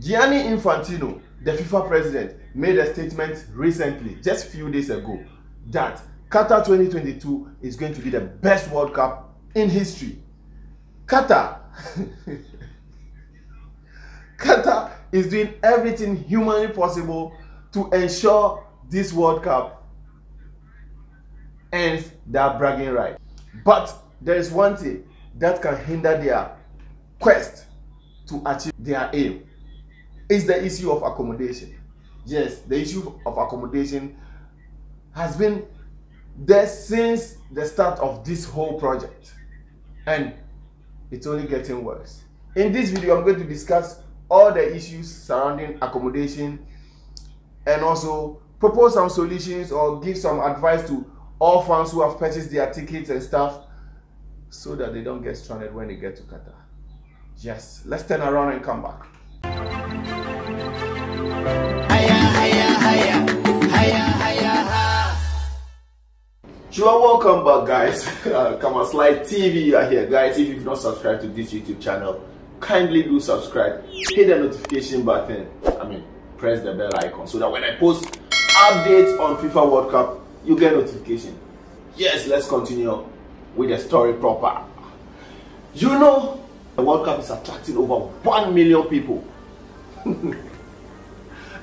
Gianni Infantino, the FIFA president, made a statement recently, just a few days ago, that Qatar 2022 is going to be the best World Cup in history. Qatar is doing everything humanly possible to ensure this World Cup ends their bragging right. But there is one thing that can hinder their quest to achieve their aim. It's the issue of accommodation. Yes, the issue of accommodation has been there since the start of this whole project, and it's only getting worse. In this video, I'm going to discuss all the issues surrounding accommodation and also propose some solutions or give some advice to all fans who have purchased their tickets and stuff so that they don't get stranded when they get to Qatar. Yes, let's turn around and come back. Sure, welcome back, guys. Come on, Slide TV, you are here, guys. If you've not subscribed to this YouTube channel, kindly do subscribe, hit the notification button, press the bell icon so that when I post updates on FIFA World Cup, you get notification. Yes, let's continue with the story proper. You know, the World Cup is attracting over 1 million people.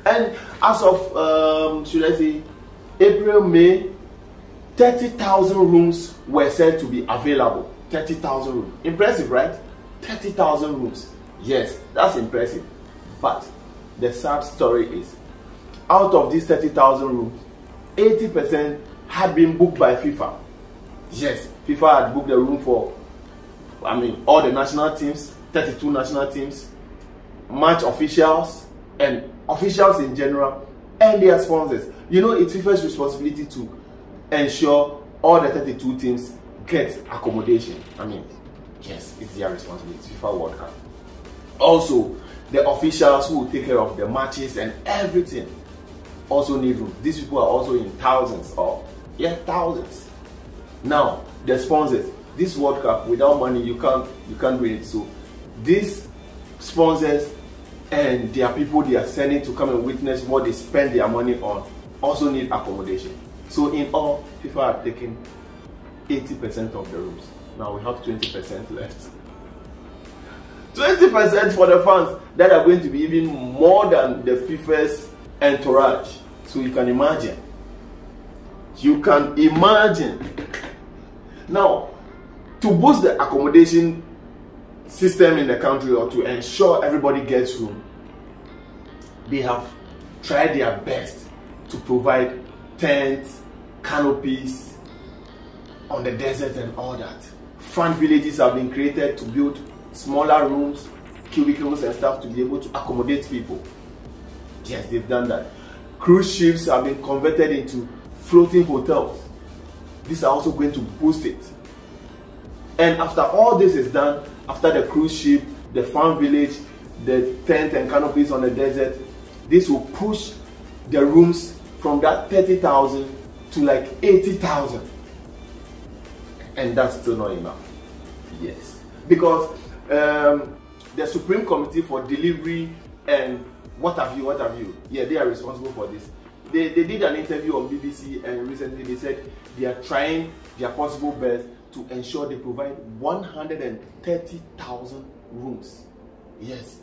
And as of, should I say, April, May, 30,000 rooms were said to be available. 30,000 rooms. Impressive, right? 30,000 rooms. Yes, that's impressive. But the sad story is, out of these 30,000 rooms, 80% had been booked by FIFA. Yes, FIFA had booked the room for, all the national teams, 32 national teams, match officials, and officials in general, and their sponsors. You know, it's FIFA's responsibility to ensure all the 32 teams get accommodation. Yes, it's their responsibility. It's FIFA World Cup. Also, the officials who will take care of the matches and everything also need room. These people are also in thousands. Now, the sponsors. This World Cup, without money, you can't do it. So, these sponsors and their people they are sending to come and witness what they spend their money on also need accommodation. So in all, FIFA have taken 80% of the rooms. Now we have 20% left. 20% for the fans that are going to be even more than the FIFA's entourage. So you can imagine. You can imagine. Now, to boost the accommodation system in the country, or to ensure everybody gets room, they have tried their best to provide tents, canopies on the desert and all that. Fan villages have been created to build smaller rooms, cubicles and stuff to be able to accommodate people. Yes, they've done that. Cruise ships have been converted into floating hotels. These are also going to boost it. And after all this is done, after the cruise ship, the fan village, the tent and canopies on the desert, this will push the rooms from that 30,000 to like 80,000. And that's still not enough. Yes. Because the Supreme Committee for Delivery and what have you, yeah, they are responsible for this. They did an interview on BBC, and recently they said they are trying their possible best to ensure they provide 130,000 rooms. Yes,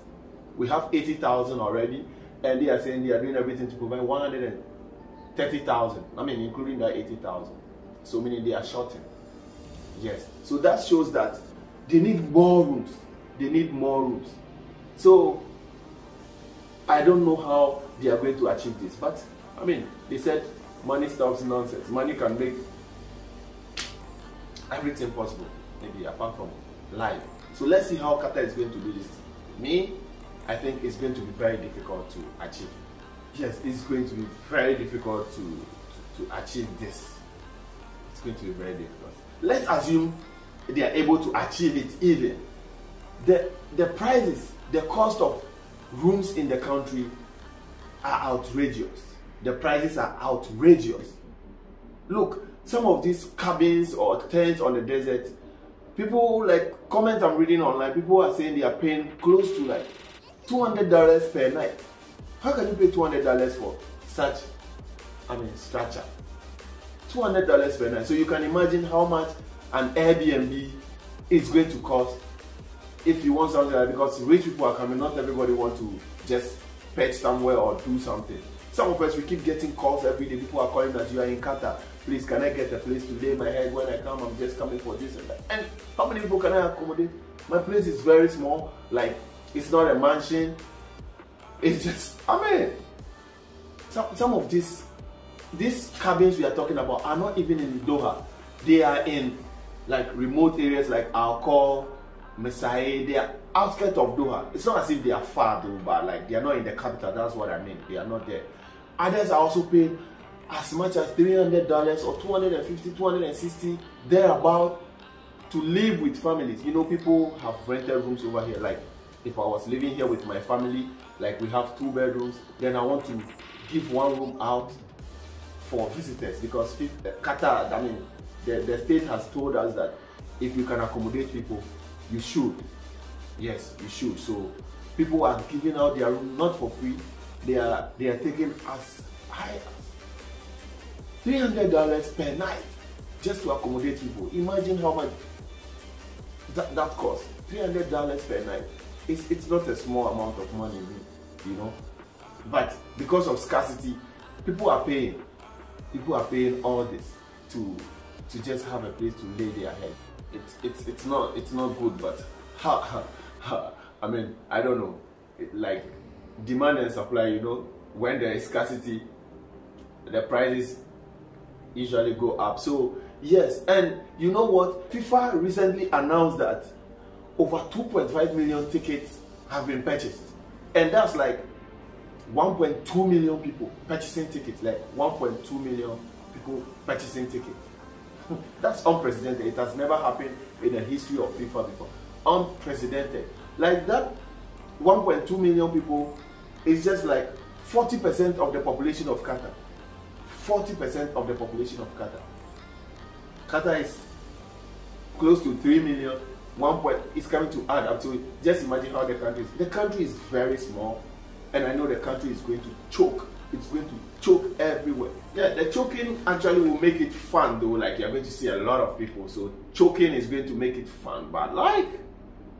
we have 80,000 already, and they are saying they are doing everything to provide 130,000. Including that 80,000. So meaning they are shorting. Yes, so that shows that they need more rooms. They need more rooms. So I don't know how they are going to achieve this, but they said money stops nonsense. Money can make everything possible, maybe apart from life. So let's see how Qatar is going to do this. I think it's going to be very difficult to achieve. Yes, it's going to be very difficult to achieve this. It's going to be very difficult. Let's assume they are able to achieve it even. The prices, the cost of rooms in the country are outrageous. The prices are outrageous. Look, some of these cabins or tents on the desert, people, like comments I'm reading online, people are saying they are paying close to like $200 per night. How can you pay $200 for such, structure? $200 per night. So you can imagine how much an Airbnb is going to cost if you want something like that, because rich people are coming. Not everybody want to just pet somewhere or do something. Some of us, we keep getting calls every day. People are calling that you are in Qatar. Please, can I get a place to lay my head when I come? I'm just coming for this and that. And how many people can I accommodate? My place is very small. Like, it's not a mansion. It's just, some of these cabins we are talking about are not even in Doha. They are in like remote areas like Alcor, Messiah. They are outskirts of Doha. It's not as if they are far though, but like they are not in the capital. That's what I mean. They are not there. Others are also paying as much as $300 or $250, $260 thereabout to live with families. You know, people have rented rooms over here. Like if I was living here with my family, like we have 2 bedrooms, then I want to give 1 room out for visitors, because Qatar, the state has told us that if you can accommodate people, you should. Yes, you should. So people are giving out their room not for free. They are taking as high as $300 per night just to accommodate people. Imagine how much that costs. $300 per night. It's not a small amount of money, you know. But because of scarcity, people are paying. People are paying all this to just have a place to lay their head. It's not good, but I don't know. Like demand and supply, you know, when there is scarcity, the prices usually go up. So yes, and you know what? FIFA recently announced that over 2.5 million tickets have been purchased, and that's like 1.2 million people purchasing tickets. Like 1.2 million people purchasing tickets. That's unprecedented. It has never happened in the history of FIFA before. Unprecedented. Like that 1.2 million people is just like 40% of the population of Qatar. 40% of the population of Qatar. Qatar is close to 3 million. It's coming to add up to it. Just imagine how the country is. The country is very small, and I know the country is going to choke. It's going to choke everywhere. Yeah, the choking actually will make it fun though. Like you're going to see a lot of people. So choking is going to make it fun. But like,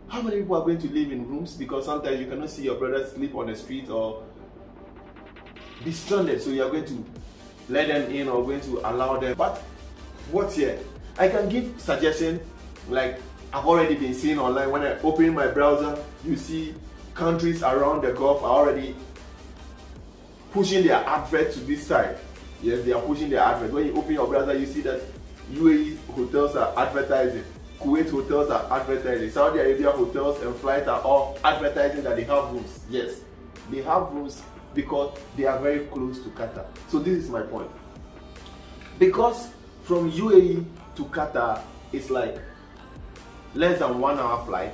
how many people are going to live in rooms? Because sometimes you cannot see your brother sleep on the street or be stranded. So you're going to let them in or going to allow them. But what's here? I can give suggestions. Like I've already been seeing online. When I open my browser, you see countries around the Gulf are already pushing their advert to this side. Yes, they are pushing their advert. When you open your browser, you see that UAE hotels are advertising, Kuwait hotels are advertising, Saudi Arabia hotels and flights are all advertising that they have rooms. Yes, they have rooms because they are very close to Qatar. So this is my point. Because from UAE to Qatar, it's like less than 1 hour flight.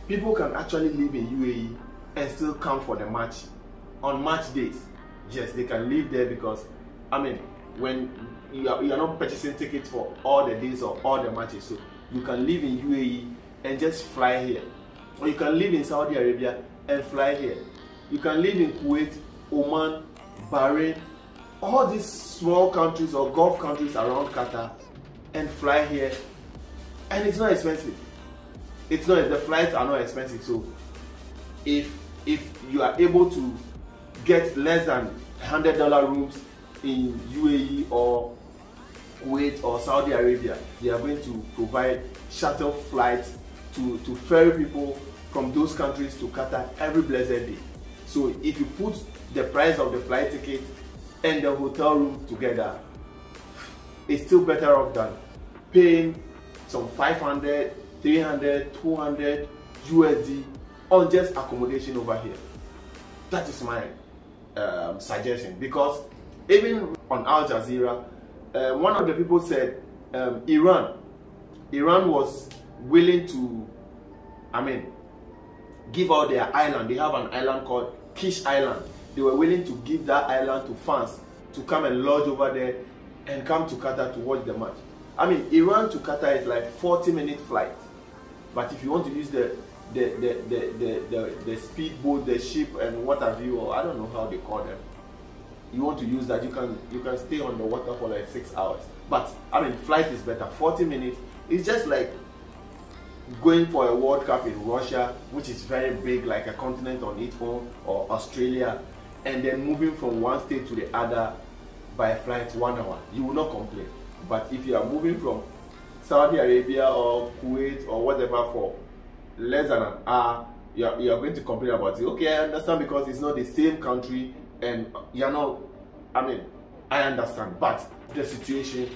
People can actually live in UAE and still come for the match on match days. Yes, they can live there because, when you are not purchasing tickets for all the days or all the matches, so you can live in UAE and just fly here. Or you can live in Saudi Arabia and fly here. You can live in Kuwait, Oman, Bahrain, all these small countries or Gulf countries around Qatar and fly here. And it's not expensive. It's not, the flights are not expensive. So if you are able to get less than $100 rooms in UAE or Kuwait or Saudi Arabia, they are going to provide shuttle flights to ferry people from those countries to Qatar every blessed day. So if you put the price of the flight ticket and the hotel room together, it's still better off than paying some 500, 300, 200 USD on just accommodation over here. That is my suggestion, because even on Al Jazeera, one of the people said Iran was willing to, give out their island. They have an island called Kish Island. They were willing to give that island to fans to come and lodge over there and come to Qatar to watch the match. Iran to Qatar is like 40-minute flight, but if you want to use the the speedboat, the ship, and what have you, or I don't know how they call them. You want to use that, you can stay on the water for like 6 hours. But I mean, flight is better. 40 minutes. It's just like going for a World Cup in Russia, which is very big, like a continent on its own, or Australia, and then moving from one state to the other by flight 1 hour. You will not complain. But if you are moving from Saudi Arabia or Kuwait or whatever for less than an hour, you are going to complain about it. Okay, I understand, because it's not the same country, and you're not, I mean, I understand, but the situation,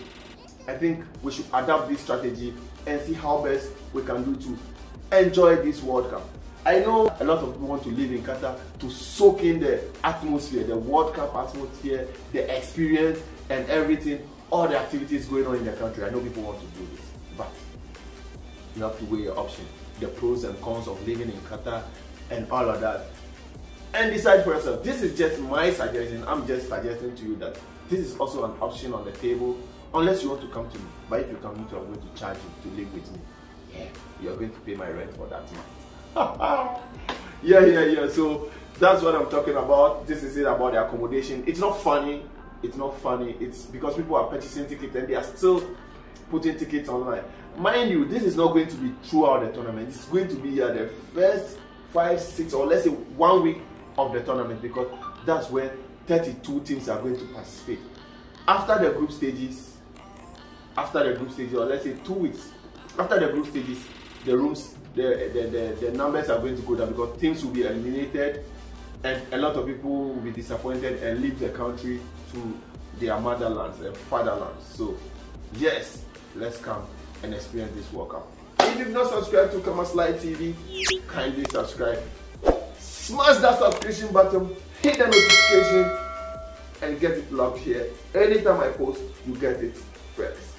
I think we should adapt this strategy and see how best we can do to enjoy this World Cup. I know a lot of people want to live in Qatar to soak in the atmosphere, the World Cup atmosphere, the experience and everything, all the activities going on in the country. I know people want to do this, but you have to weigh your option, the pros and cons of living in Qatar and all of that, and decide for yourself. This is just my suggestion. I'm just suggesting to you that this is also an option on the table, unless you want to come to me. But if you come to me, I'm going to charge you to live with me. Yeah, you're going to pay my rent for that month. Yeah. So that's what I'm talking about. This is it about the accommodation. It's not funny. It's not funny. It's because people are purchasing tickets and they are still putting tickets online. Mind you, this is not going to be throughout the tournament. It's going to be the first 5, 6, or let's say 1 week of the tournament, because that's when 32 teams are going to participate. After the group stages, or let's say 2 weeks after the group stages, the numbers are going to go down, because teams will be eliminated and a lot of people will be disappointed and leave the country to their motherlands and fatherlands. So yes, let's come and experience this World Cup. If you've not subscribed to Kama Slide TV, kindly subscribe. Smash that subscription button, hit the notification, and get it locked here. Anytime I post, you get it first.